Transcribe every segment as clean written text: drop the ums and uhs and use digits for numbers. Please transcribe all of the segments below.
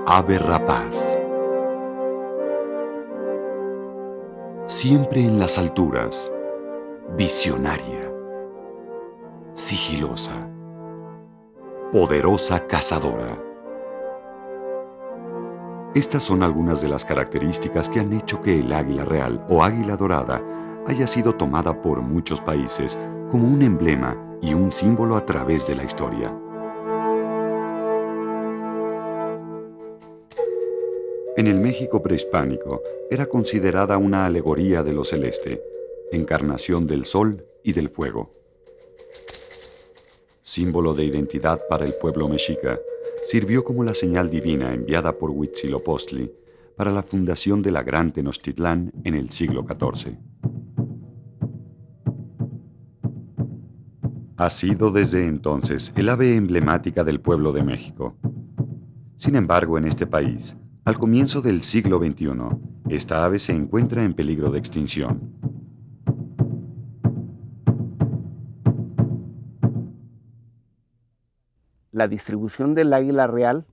Ave rapaz. Siempre en las alturas, visionaria, sigilosa, poderosa cazadora. Estas son algunas de las características que han hecho que el águila real o águila dorada haya sido tomada por muchos países como un emblema y un símbolo a través de la historia. En el México prehispánico era considerada una alegoría de lo celeste, encarnación del sol y del fuego. Símbolo de identidad para el pueblo mexica, sirvió como la señal divina enviada por Huitzilopochtli para la fundación de la Gran Tenochtitlán en el siglo XIV. Ha sido desde entonces el ave emblemática del pueblo de México. Sin embargo, en este país, al comienzo del siglo XXI, esta ave se encuentra en peligro de extinción. La distribución del águila real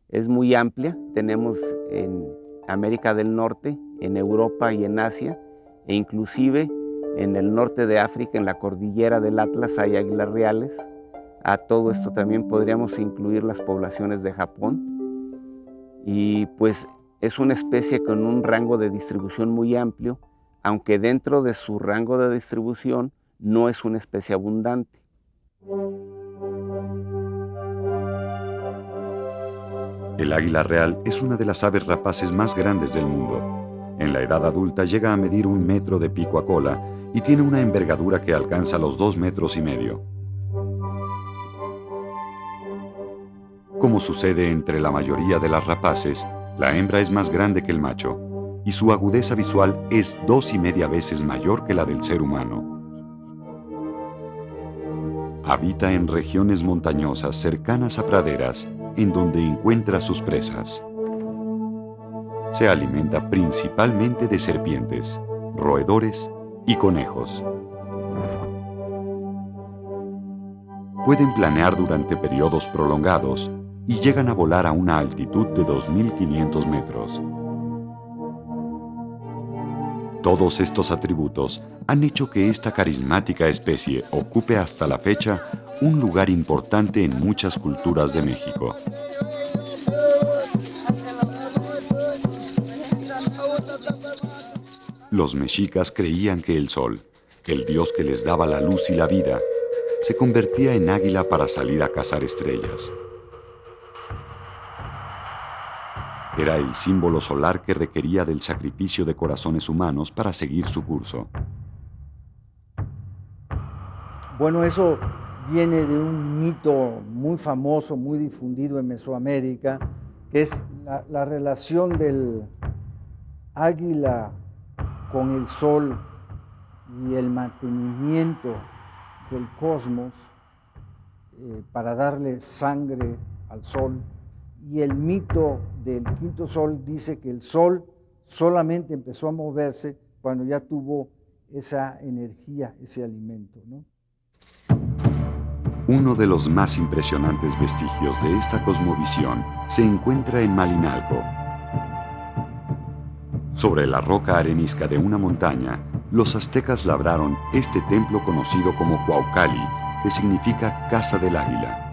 es muy amplia. Tenemos en América del Norte, en Europa y en Asia, e inclusive en el norte de África, en la cordillera del Atlas, hay águilas reales. A todo esto también podríamos incluir las poblaciones de Japón. Y pues es una especie con un rango de distribución muy amplio, aunque dentro de su rango de distribución no es una especie abundante. El águila real es una de las aves rapaces más grandes del mundo. En la edad adulta llega a medir 1 metro de pico a cola y tiene una envergadura que alcanza los 2,5 metros. Como sucede entre la mayoría de las rapaces, la hembra es más grande que el macho y su agudeza visual es 2,5 veces mayor que la del ser humano. Habita en regiones montañosas cercanas a praderas, en donde encuentra sus presas. Se alimenta principalmente de serpientes, roedores y conejos. Pueden planear durante periodos prolongados y llegan a volar a una altitud de 2.500 metros. Todos estos atributos han hecho que esta carismática especie ocupe hasta la fecha un lugar importante en muchas culturas de México. Los mexicas creían que el sol, el dios que les daba la luz y la vida, se convertía en águila para salir a cazar estrellas. Era el símbolo solar que requería del sacrificio de corazones humanos para seguir su curso. Bueno, eso viene de un mito muy famoso, muy difundido en Mesoamérica, que es la relación del águila con el sol y el mantenimiento del cosmos para darle sangre al sol. Y el mito del quinto sol dice que el sol solamente empezó a moverse cuando ya tuvo esa energía, ese alimento, ¿no? Uno de los más impresionantes vestigios de esta cosmovisión se encuentra en Malinalco. Sobre la roca arenisca de una montaña, los aztecas labraron este templo conocido como Cuaucali, que significa Casa del Águila.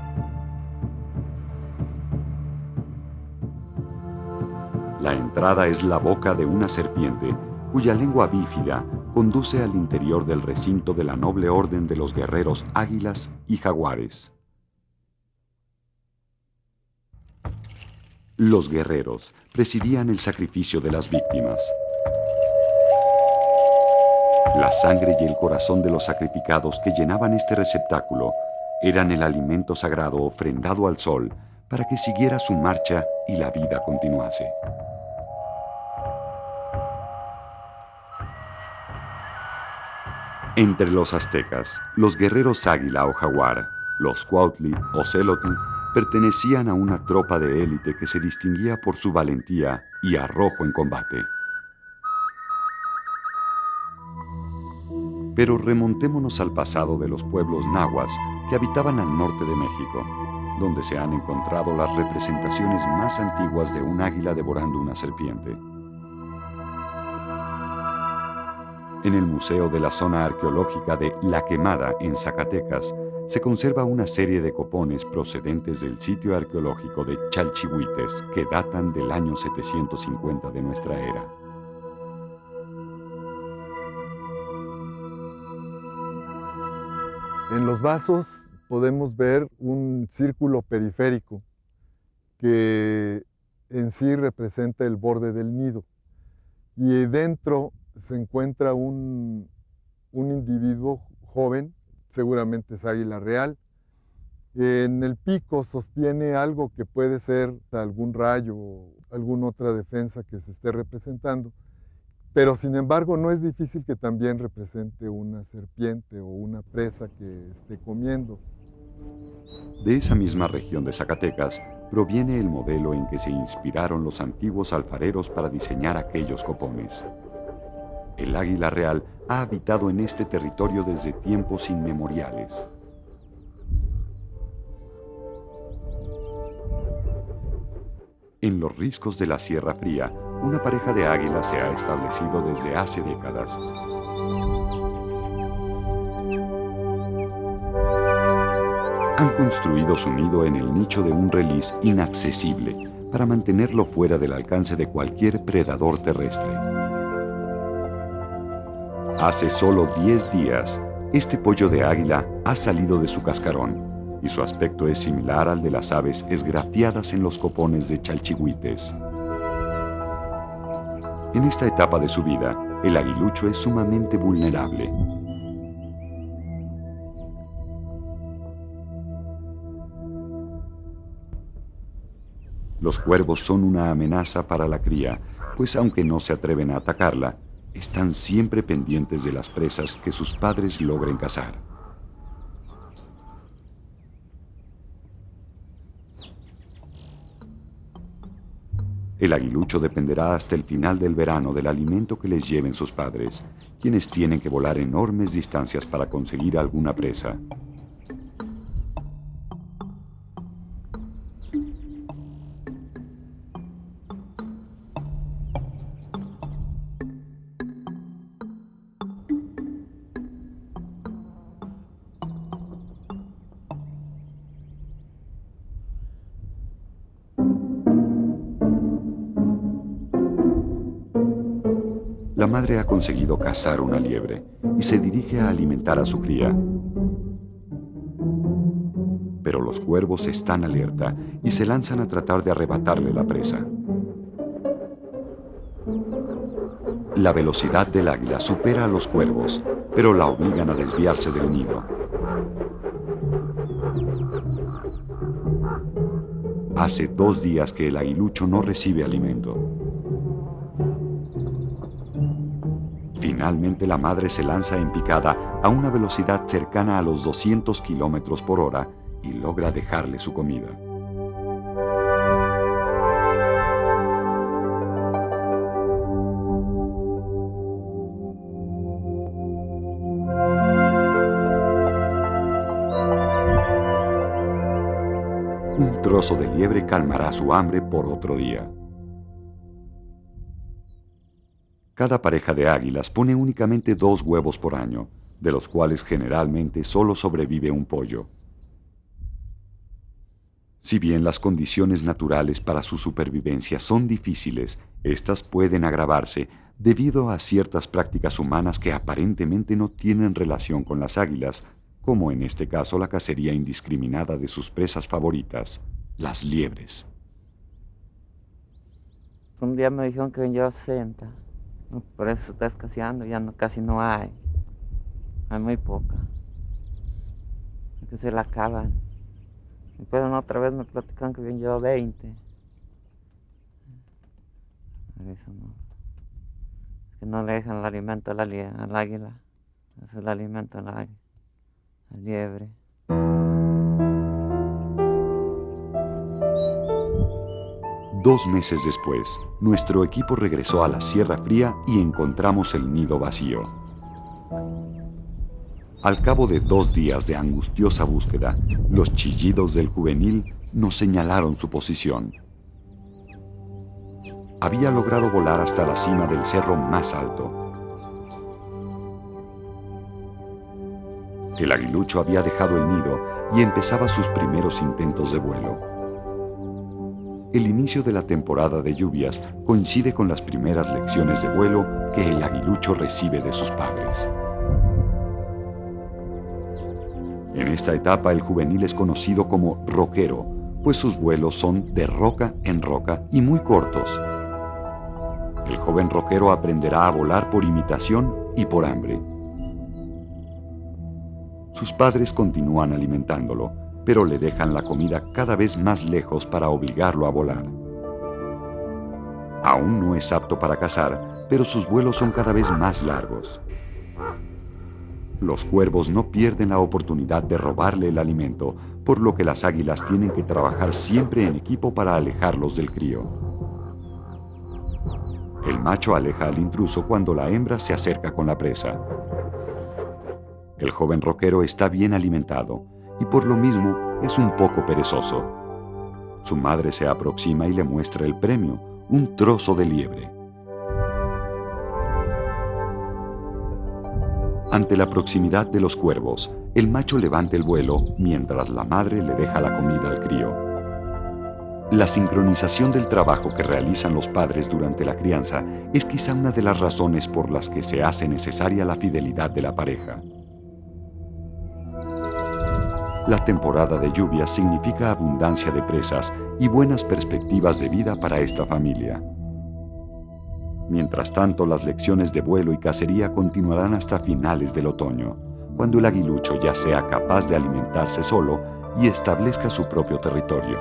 La entrada es la boca de una serpiente, cuya lengua bífida conduce al interior del recinto de la noble orden de los guerreros águilas y jaguares. Los guerreros presidían el sacrificio de las víctimas. La sangre y el corazón de los sacrificados que llenaban este receptáculo eran el alimento sagrado ofrendado al sol para que siguiera su marcha y la vida continuase. Entre los aztecas, los guerreros águila o jaguar, los cuautli o celotl, pertenecían a una tropa de élite que se distinguía por su valentía y arrojo en combate. Pero remontémonos al pasado de los pueblos nahuas que habitaban al norte de México, donde se han encontrado las representaciones más antiguas de un águila devorando una serpiente. En el Museo de la Zona Arqueológica de La Quemada, en Zacatecas, se conserva una serie de copones procedentes del sitio arqueológico de Chalchihuites que datan del año 750 de nuestra era. En los vasos podemos ver un círculo periférico que en sí representa el borde del nido, y dentro se encuentra un individuo joven, seguramente es águila real. En el pico sostiene algo que puede ser algún rayo o alguna otra defensa que se esté representando, pero sin embargo no es difícil que también represente una serpiente o una presa que esté comiendo. De esa misma región de Zacatecas proviene el modelo en que se inspiraron los antiguos alfareros para diseñar aquellos copones. El águila real ha habitado en este territorio desde tiempos inmemoriales. En los riscos de la Sierra Fría, una pareja de águilas se ha establecido desde hace décadas. Han construido su nido en el nicho de un relis inaccesible para mantenerlo fuera del alcance de cualquier predador terrestre. Hace solo 10 días, este pollo de águila ha salido de su cascarón y su aspecto es similar al de las aves esgrafiadas en los copones de Chalchihuites. En esta etapa de su vida, el aguilucho es sumamente vulnerable. Los cuervos son una amenaza para la cría, pues aunque no se atreven a atacarla, están siempre pendientes de las presas que sus padres logren cazar. El aguilucho dependerá hasta el final del verano del alimento que les lleven sus padres, quienes tienen que volar enormes distancias para conseguir alguna presa. La madre ha conseguido cazar una liebre y se dirige a alimentar a su cría. Pero los cuervos están alerta y se lanzan a tratar de arrebatarle la presa. La velocidad del águila supera a los cuervos, pero la obligan a desviarse del nido. Hace 2 días que el aguilucho no recibe alimento. Finalmente la madre se lanza en picada a una velocidad cercana a los 200 kilómetros por hora y logra dejarle su comida. Un trozo de liebre calmará su hambre por otro día. Cada pareja de águilas pone únicamente 2 huevos por año, de los cuales generalmente solo sobrevive un pollo. Si bien las condiciones naturales para su supervivencia son difíciles, estas pueden agravarse debido a ciertas prácticas humanas que aparentemente no tienen relación con las águilas, como en este caso la cacería indiscriminada de sus presas favoritas, las liebres. Un día me dijeron que venía 60. Por eso se está escaseando, ya no, casi no hay. Hay muy poca. Es que se la acaban. Después otra vez me platican que venía 20. Por eso no. Es que no le dejan el alimento al águila. Es el alimento al águila, al liebre. Dos meses después, nuestro equipo regresó a la Sierra Fría y encontramos el nido vacío. Al cabo de 2 días de angustiosa búsqueda, los chillidos del juvenil nos señalaron su posición. Había logrado volar hasta la cima del cerro más alto. El aguilucho había dejado el nido y empezaba sus primeros intentos de vuelo. El inicio de la temporada de lluvias coincide con las primeras lecciones de vuelo que el aguilucho recibe de sus padres. En esta etapa el juvenil es conocido como roquero, pues sus vuelos son de roca en roca y muy cortos. El joven roquero aprenderá a volar por imitación y por hambre. Sus padres continúan alimentándolo, pero le dejan la comida cada vez más lejos para obligarlo a volar. Aún no es apto para cazar, pero sus vuelos son cada vez más largos. Los cuervos no pierden la oportunidad de robarle el alimento, por lo que las águilas tienen que trabajar siempre en equipo para alejarlos del crío. El macho aleja al intruso cuando la hembra se acerca con la presa. El joven roquero está bien alimentado y por lo mismo es un poco perezoso. Su madre se aproxima y le muestra el premio, un trozo de liebre. Ante la proximidad de los cuervos, el macho levanta el vuelo mientras la madre le deja la comida al crío. La sincronización del trabajo que realizan los padres durante la crianza es quizá una de las razones por las que se hace necesaria la fidelidad de la pareja. La temporada de lluvias significa abundancia de presas y buenas perspectivas de vida para esta familia. Mientras tanto, las lecciones de vuelo y cacería continuarán hasta finales del otoño, cuando el aguilucho ya sea capaz de alimentarse solo y establezca su propio territorio.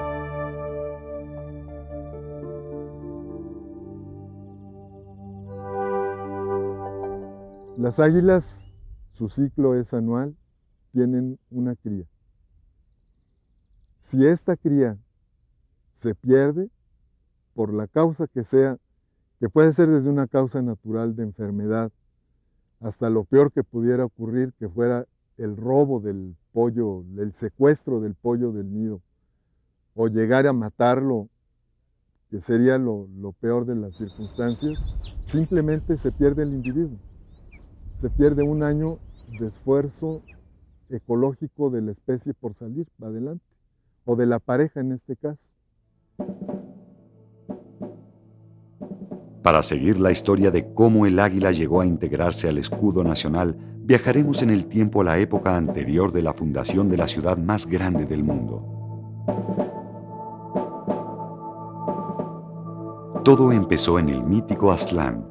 Las águilas, su ciclo es anual, tienen una cría. Si esta cría se pierde, por la causa que sea, que puede ser desde una causa natural de enfermedad, hasta lo peor que pudiera ocurrir, que fuera el robo del pollo, el secuestro del pollo del nido, o llegar a matarlo, que sería lo peor de las circunstancias, simplemente se pierde el individuo. Se pierde un año de esfuerzo ecológico de la especie por salir adelante, o de la pareja en este caso. Para seguir la historia de cómo el águila llegó a integrarse al escudo nacional, viajaremos en el tiempo a la época anterior de la fundación de la ciudad más grande del mundo. Todo empezó en el mítico Aztlán.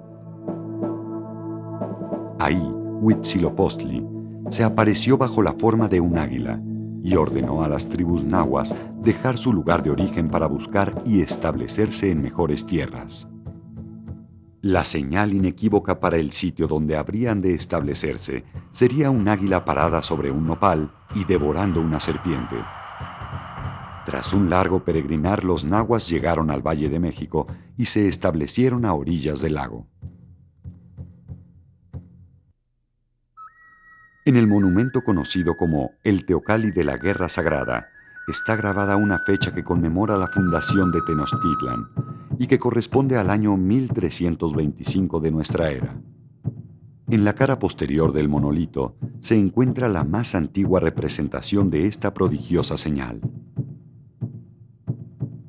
Ahí, Huitzilopochtli se apareció bajo la forma de un águila y ordenó a las tribus nahuas dejar su lugar de origen para buscar y establecerse en mejores tierras. La señal inequívoca para el sitio donde habrían de establecerse sería un águila parada sobre un nopal y devorando una serpiente. Tras un largo peregrinar, los nahuas llegaron al Valle de México y se establecieron a orillas del lago. En el monumento conocido como el Teocalli de la Guerra Sagrada, está grabada una fecha que conmemora la fundación de Tenochtitlan y que corresponde al año 1325 de nuestra era. En la cara posterior del monolito se encuentra la más antigua representación de esta prodigiosa señal.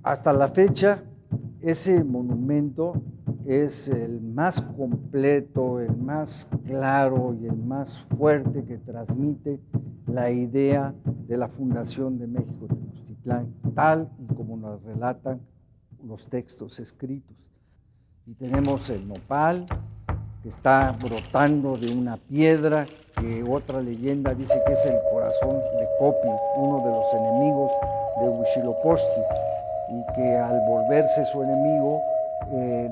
Hasta la fecha, ese monumento es el más completo, el más claro y el más fuerte que transmite la idea de la fundación de México Tenochtitlán, tal y como nos relatan los textos escritos. Y tenemos el nopal, que está brotando de una piedra, que otra leyenda dice que es el corazón de Copil, uno de los enemigos de Huitzilopochtli, y que al volverse su enemigo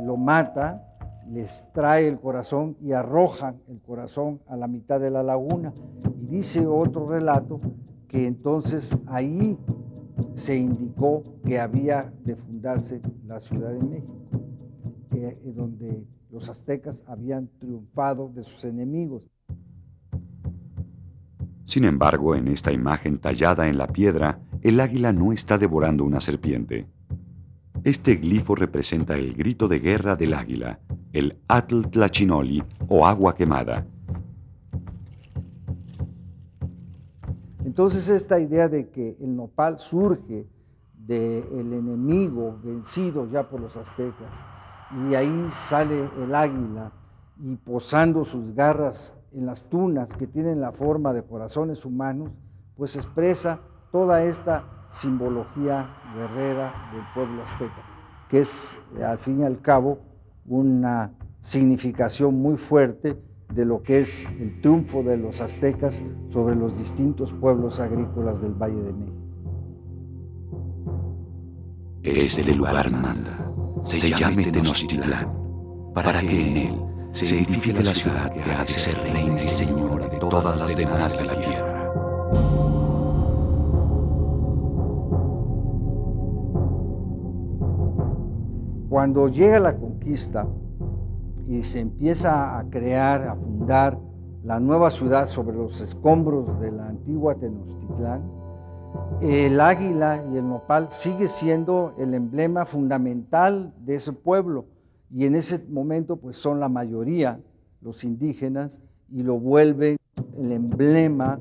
lo mata, les trae el corazón y arrojan el corazón a la mitad de la laguna. Y dice otro relato que entonces ahí se indicó que había de fundarse la Ciudad de México, donde los aztecas habían triunfado de sus enemigos. Sin embargo, en esta imagen tallada en la piedra, el águila no está devorando una serpiente. Este glifo representa el grito de guerra del águila, el Atl Tlachinoli o agua quemada. Entonces esta idea de que el nopal surge del enemigo vencido ya por los aztecas, y ahí sale el águila y posando sus garras en las tunas que tienen la forma de corazones humanos, pues expresa toda esta simbología guerrera del pueblo azteca, que es al fin y al cabo una significación muy fuerte de lo que es el triunfo de los aztecas sobre los distintos pueblos agrícolas del Valle de México. Este lugar manda, se llame Tenochtitlán, para que en él se edifique la ciudad que ha de ser reina y señora de todas las demás de la tierra. Cuando llega la conquista y se empieza a crear, a fundar la nueva ciudad sobre los escombros de la antigua Tenochtitlán, el águila y el nopal sigue siendo el emblema fundamental de ese pueblo, y en ese momento pues son la mayoría los indígenas y lo vuelven el emblema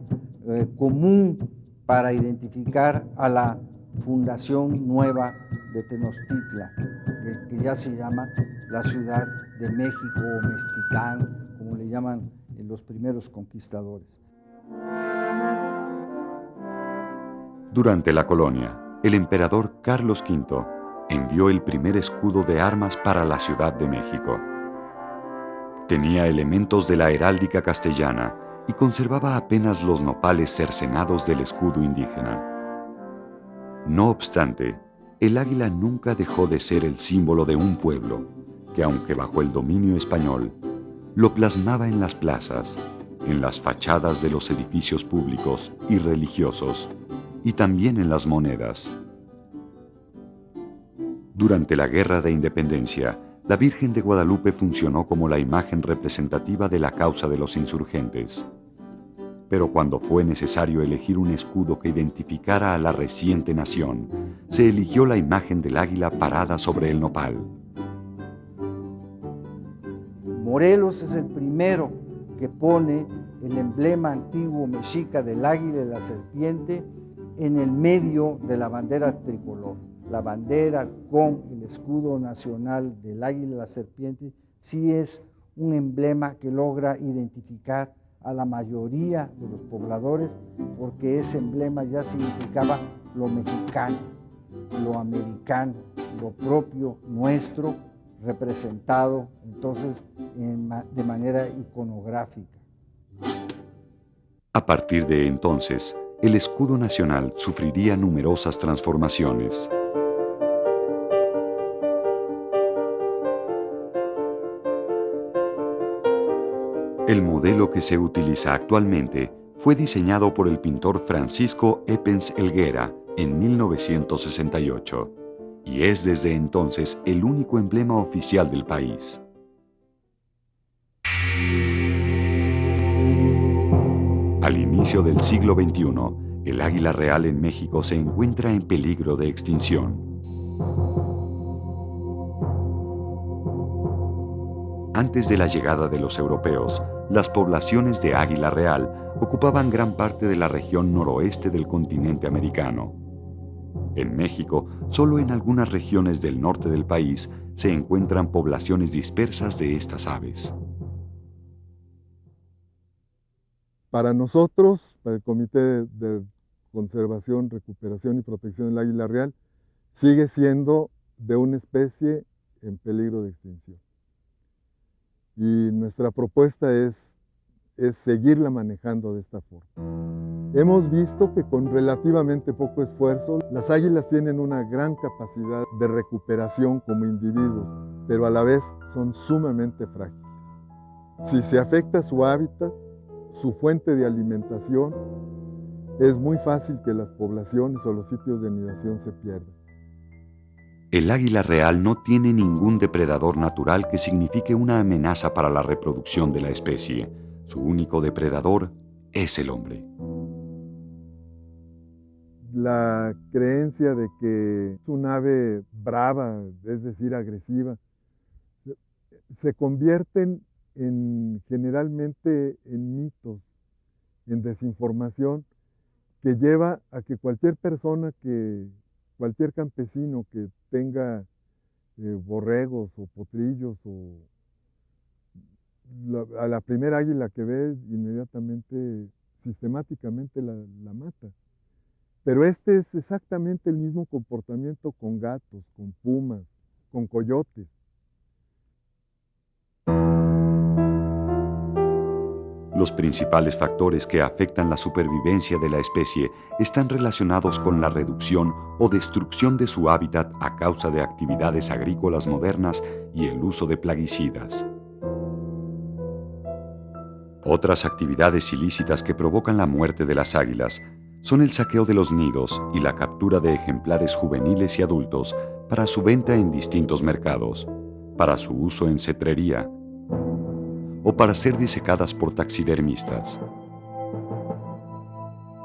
común para identificar a la fundación nueva de Tenochtitlan, que ya se llama la Ciudad de México o Meztitlán, como le llaman los primeros conquistadores. Durante la colonia, el emperador Carlos V envió el primer escudo de armas para la Ciudad de México. Tenía elementos de la heráldica castellana y conservaba apenas los nopales cercenados del escudo indígena. No obstante, el águila nunca dejó de ser el símbolo de un pueblo que, aunque bajo el dominio español, lo plasmaba en las plazas, en las fachadas de los edificios públicos y religiosos, y también en las monedas. Durante la Guerra de Independencia, la Virgen de Guadalupe funcionó como la imagen representativa de la causa de los insurgentes. Pero cuando fue necesario elegir un escudo que identificara a la reciente nación, se eligió la imagen del águila parada sobre el nopal. Morelos es el primero que pone el emblema antiguo mexica del águila y la serpiente en el medio de la bandera tricolor. La bandera con el escudo nacional del águila y la serpiente sí es un emblema que logra identificar a la mayoría de los pobladores, porque ese emblema ya significaba lo mexicano, lo americano, lo propio nuestro, representado entonces de manera iconográfica. A partir de entonces, el escudo nacional sufriría numerosas transformaciones. El modelo que se utiliza actualmente fue diseñado por el pintor Francisco Epens Helguera en 1968 y es desde entonces el único emblema oficial del país. Al inicio del siglo XXI, el águila real en México se encuentra en peligro de extinción. Antes de la llegada de los europeos, las poblaciones de águila real ocupaban gran parte de la región noroeste del continente americano. En México, solo en algunas regiones del norte del país se encuentran poblaciones dispersas de estas aves. Para nosotros, para el Comité de Conservación, Recuperación y Protección del Águila Real, sigue siendo de una especie en peligro de extinción. Y nuestra propuesta es seguirla manejando de esta forma. Hemos visto que con relativamente poco esfuerzo, las águilas tienen una gran capacidad de recuperación como individuos, pero a la vez son sumamente frágiles. Si se afecta su hábitat, su fuente de alimentación, es muy fácil que las poblaciones o los sitios de nidación se pierdan. El águila real no tiene ningún depredador natural que signifique una amenaza para la reproducción de la especie. Su único depredador es el hombre. la creencia de que es un ave brava, es decir, agresiva, se convierten generalmente en mitos, en desinformación, que lleva a que cualquier persona, cualquier campesino que tenga borregos o potrillos, a la primera águila que ve, inmediatamente, sistemáticamente la mata. Pero este es exactamente el mismo comportamiento con gatos, con pumas, con coyotes. Los principales factores que afectan la supervivencia de la especie están relacionados con la reducción o destrucción de su hábitat a causa de actividades agrícolas modernas y el uso de plaguicidas. Otras actividades ilícitas que provocan la muerte de las águilas son el saqueo de los nidos y la captura de ejemplares juveniles y adultos para su venta en distintos mercados, para su uso en cetrería o para ser disecadas por taxidermistas.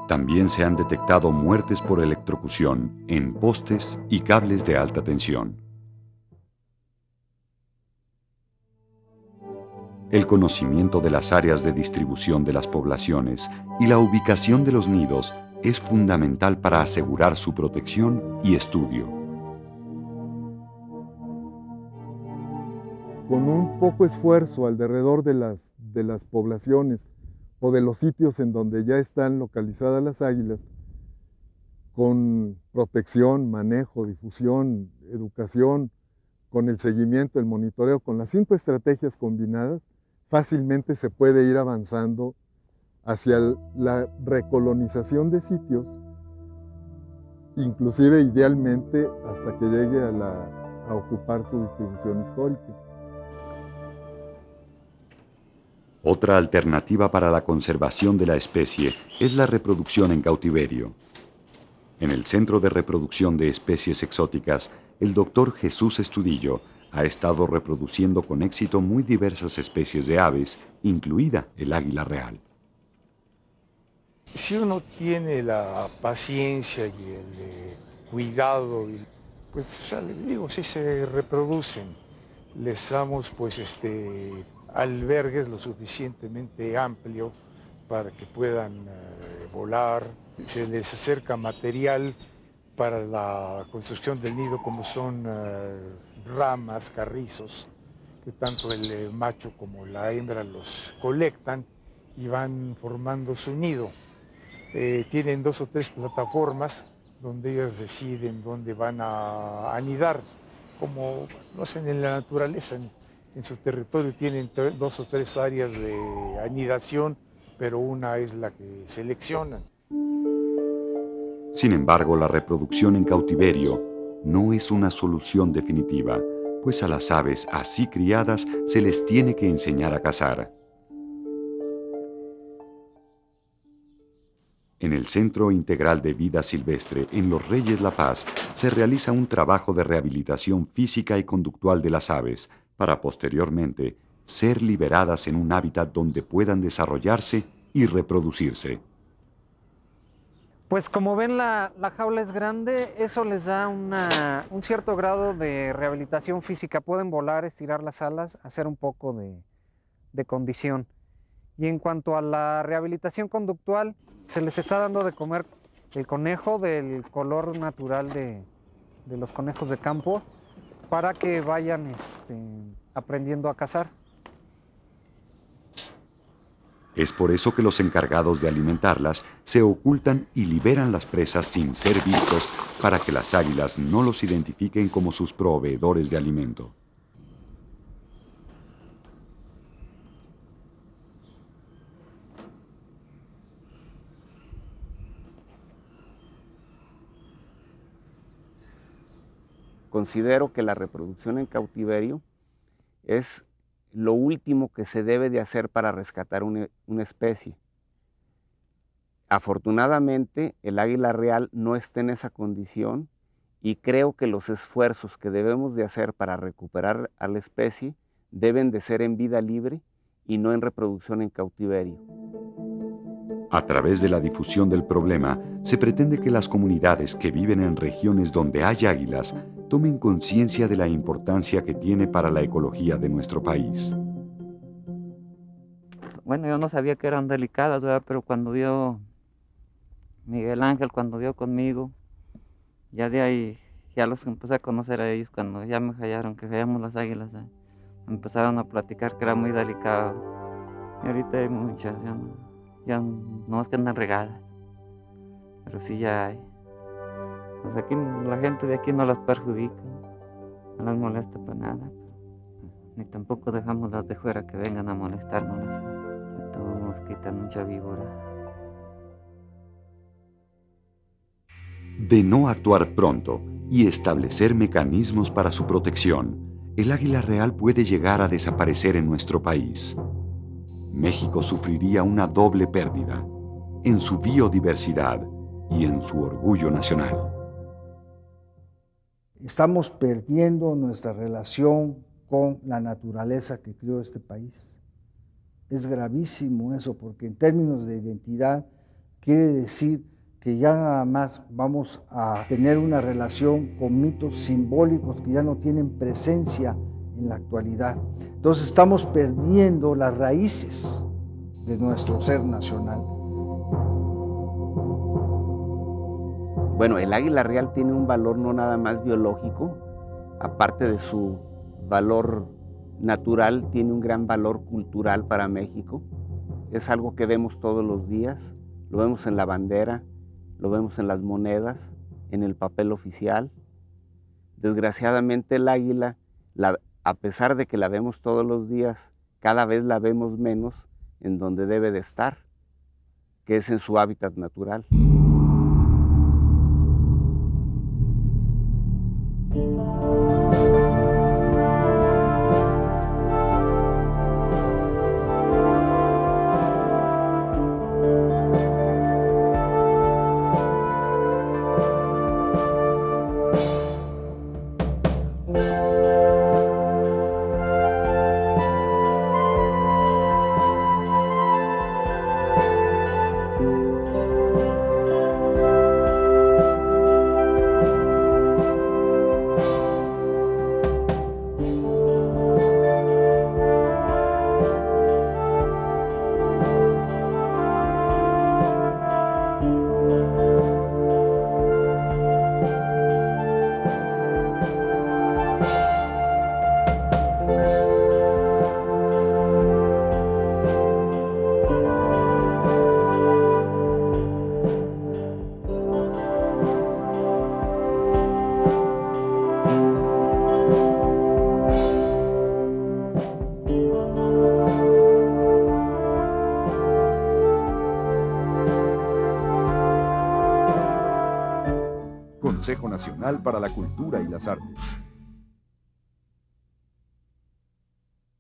También se han detectado muertes por electrocución en postes y cables de alta tensión. El conocimiento de las áreas de distribución de las poblaciones y la ubicación de los nidos es fundamental para asegurar su protección y estudio. Con un poco esfuerzo alrededor de las poblaciones o de los sitios en donde ya están localizadas las águilas, con protección, manejo, difusión, educación, con el seguimiento, el monitoreo, con las 5 estrategias combinadas, fácilmente se puede ir avanzando hacia la recolonización de sitios, inclusive idealmente hasta que llegue a ocupar su distribución histórica. Otra alternativa para la conservación de la especie es la reproducción en cautiverio. En el Centro de Reproducción de Especies Exóticas, el doctor Jesús Estudillo ha estado reproduciendo con éxito muy diversas especies de aves, incluida el águila real. Si uno tiene la paciencia y el cuidado, pues ya les digo, sí se reproducen. Les damos pues albergues lo suficientemente amplio para que puedan volar. Se les acerca material para la construcción del nido, como son ramas, carrizos, que tanto el macho como la hembra los colectan y van formando su nido. Tienen 2 o 3 plataformas donde ellos deciden dónde van a anidar, como lo hacen en la naturaleza. En su territorio tienen 2 o 3 áreas de anidación, pero una es la que seleccionan. Sin embargo, la reproducción en cautiverio no es una solución definitiva, pues a las aves así criadas se les tiene que enseñar a cazar. En el Centro Integral de Vida Silvestre, en Los Reyes La Paz, se realiza un trabajo de rehabilitación física y conductual de las aves para posteriormente ser liberadas en un hábitat donde puedan desarrollarse y reproducirse. Pues como ven, la jaula es grande, eso les da un cierto grado de rehabilitación física. Pueden volar, estirar las alas, hacer un poco de condición. Y en cuanto a la rehabilitación conductual, se les está dando de comer el conejo del color natural de los conejos de campo para que vayan aprendiendo a cazar. Es por eso que los encargados de alimentarlas se ocultan y liberan las presas sin ser vistos para que las águilas no los identifiquen como sus proveedores de alimento. Considero que la reproducción en cautiverio es lo último que se debe de hacer para rescatar una especie. Afortunadamente, el águila real no está en esa condición y creo que los esfuerzos que debemos de hacer para recuperar a la especie deben de ser en vida libre y no en reproducción en cautiverio. A través de la difusión del problema, se pretende que las comunidades que viven en regiones donde hay águilas tomen conciencia de la importancia que tiene para la ecología de nuestro país. Bueno, yo no sabía que eran delicadas, ¿verdad? Pero cuando dio Miguel Ángel, cuando dio conmigo, ya de ahí, ya los empecé a conocer a ellos, cuando ya me hallaron, que hallamos las águilas, empezaron a platicar que era muy delicado. Y ahorita hay muchas, ya no es que andan regadas, pero sí ya hay. Pues aquí la gente de aquí no las perjudica, no las molesta para nada, ni tampoco dejamos las de fuera que vengan a molestarnos, todos nos quitan mucha víbora. De no actuar pronto y establecer mecanismos para su protección, el águila real puede llegar a desaparecer en nuestro país. México sufriría una doble pérdida, en su biodiversidad y en su orgullo nacional. Estamos perdiendo nuestra relación con la naturaleza que creó este país. Es gravísimo eso, porque en términos de identidad quiere decir que ya nada más vamos a tener una relación con mitos simbólicos que ya no tienen presencia en la actualidad. Entonces estamos perdiendo las raíces de nuestro ser nacional. Bueno, el águila real tiene un valor no nada más biológico, aparte de su valor natural, tiene un gran valor cultural para México. Es algo que vemos todos los días, lo vemos en la bandera, lo vemos en las monedas, en el papel oficial. Desgraciadamente el águila, a pesar de que la vemos todos los días, cada vez la vemos menos en donde debe de estar, que es en su hábitat natural. Consejo Nacional para la Cultura y las Artes.